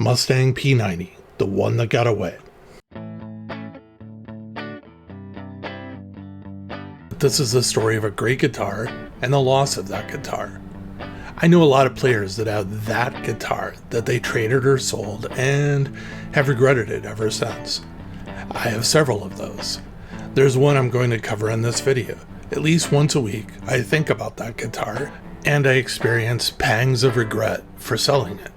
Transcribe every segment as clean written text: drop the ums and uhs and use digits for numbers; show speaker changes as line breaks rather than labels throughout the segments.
Mustang P90, the one that got away. This is the story of a great guitar and the loss of that guitar. I know a lot of players that have that guitar that they traded or sold and have regretted it ever since. I have several of those. There's one I'm going to cover in this video. At least once a week, I think about that guitar and I experience pangs of regret for selling it.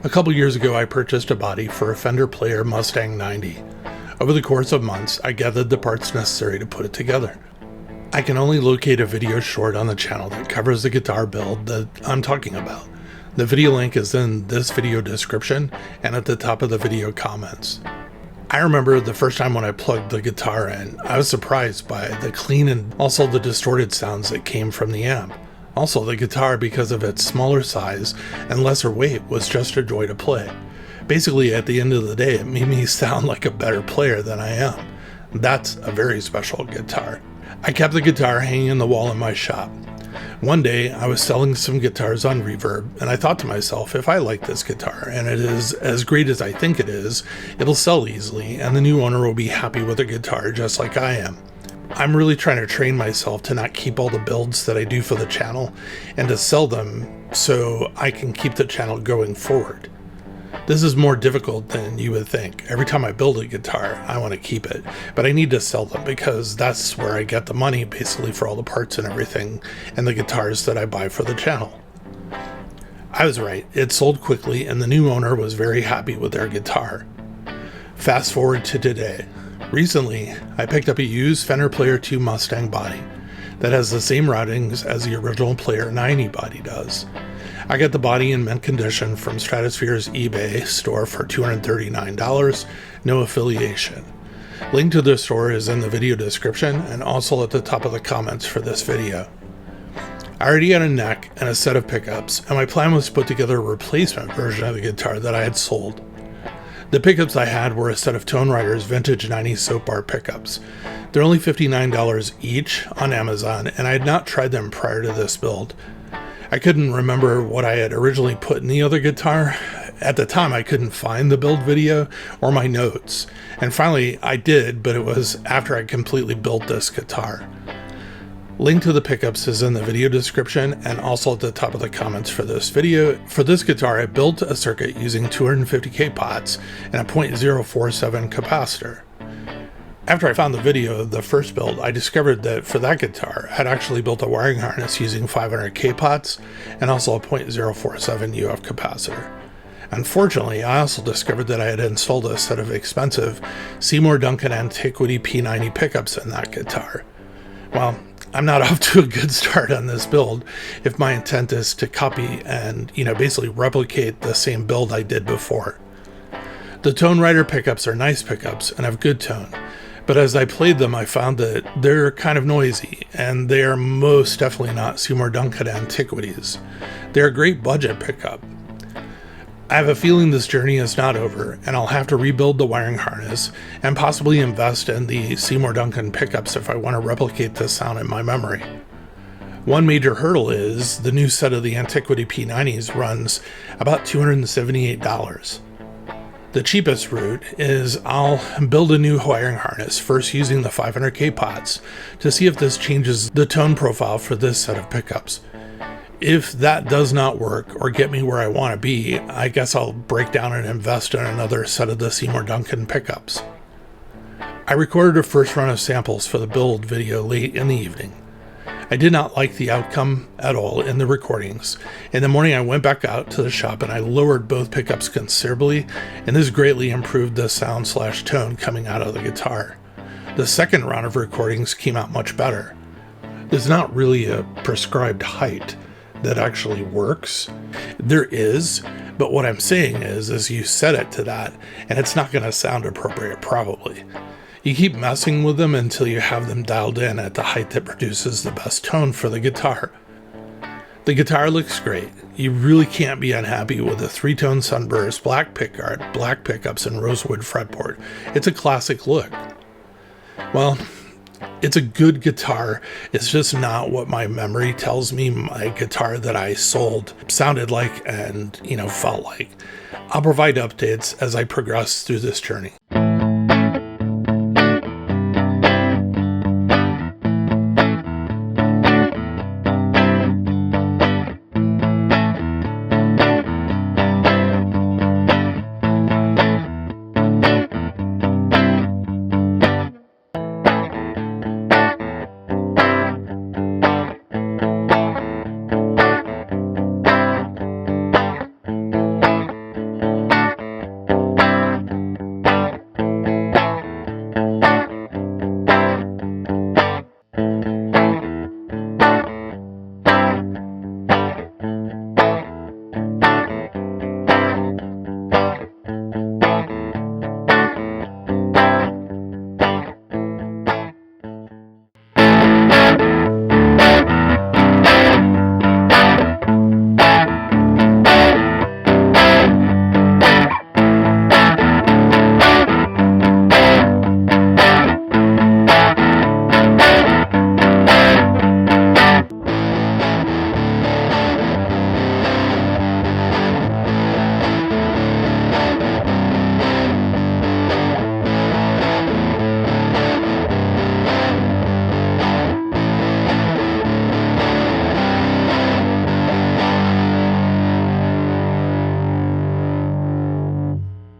A couple years ago, I purchased a body for a Fender Player Mustang 90. Over the course of months, I gathered the parts necessary to put it together. I can only locate a video short on the channel that covers the guitar build that I'm talking about. The video link is in this video description and at the top of the video comments. I remember the first time when I plugged the guitar in, I was surprised by the clean and also the distorted sounds that came from the amp. Also, the guitar, because of its smaller size and lesser weight, was just a joy to play. Basically, at the end of the day, it made me sound like a better player than I am. That's a very special guitar. I kept the guitar hanging in the wall in my shop. One day, I was selling some guitars on Reverb, and I thought to myself, if I like this guitar, and it is as great as I think it is, it'll sell easily, and the new owner will be happy with the guitar just like I am. I'm really trying to train myself to not keep all the builds that I do for the channel, and to sell them so I can keep the channel going forward. This is more difficult than you would think. Every time I build a guitar, I want to keep it, but I need to sell them because that's where I get the money basically for all the parts and everything and the guitars that I buy for the channel. I was right. It sold quickly and the new owner was very happy with their guitar. Fast forward to today. Recently, I picked up a used Fender Player II Mustang body that has the same routings as the original Player 90 body does. I got the body in mint condition from Stratosphere's eBay store for $239, no affiliation. Link to the store is in the video description and also at the top of the comments for this video. I already had a neck and a set of pickups, and my plan was to put together a replacement version of the guitar that I had sold. The pickups I had were a set of Tonerider's vintage 90s Soapbar pickups. They're only $59 each on Amazon, and I had not tried them prior to this build. I couldn't remember what I had originally put in the other guitar. At the time, I couldn't find the build video or my notes. And finally, I did, but it was after I completely built this guitar. Link to the pickups is in the video description and also at the top of the comments for this video. For this guitar, I built a circuit using 250K pots and a .047 capacitor. After I found the video of the first build, I discovered that for that guitar, I had actually built a wiring harness using 500K pots and also a .047 UF capacitor. Unfortunately, I also discovered that I had installed a set of expensive Seymour Duncan Antiquity P90 pickups in that guitar. Well, I'm not off to a good start on this build if my intent is to copy and, basically replicate the same build I did before. The Tonerider pickups are nice pickups and have good tone. But as I played them, I found that they're kind of noisy, and they are most definitely not Seymour Duncan Antiquities. They're a great budget pickup. I have a feeling this journey is not over, and I'll have to rebuild the wiring harness and possibly invest in the Seymour Duncan pickups if I want to replicate this sound in my memory. One major hurdle is the new set of the Antiquity P90s runs about $278. The cheapest route is I'll build a new wiring harness, first using the 500K pots, to see if this changes the tone profile for this set of pickups. If that does not work or get me where I want to be, I guess I'll break down and invest in another set of the Seymour Duncan pickups. I recorded a first run of samples for the build video late in the evening. I did not like the outcome at all in the recordings. In the morning, I went back out to the shop and I lowered both pickups considerably, and this greatly improved the sound/tone coming out of the guitar. The second round of recordings came out much better. There's not really a prescribed height that actually works. There is, but what I'm saying is you set it to that, and it's not going to sound appropriate probably. You keep messing with them until you have them dialed in at the height that produces the best tone for the guitar. The guitar looks great. You really can't be unhappy with the three-tone sunburst, black pickguard, black pickups, and rosewood fretboard. It's a classic look. Well, It's a good guitar. It's just not what my memory tells me my guitar that I sold sounded like and, felt like. I'll provide updates as I progress through this journey.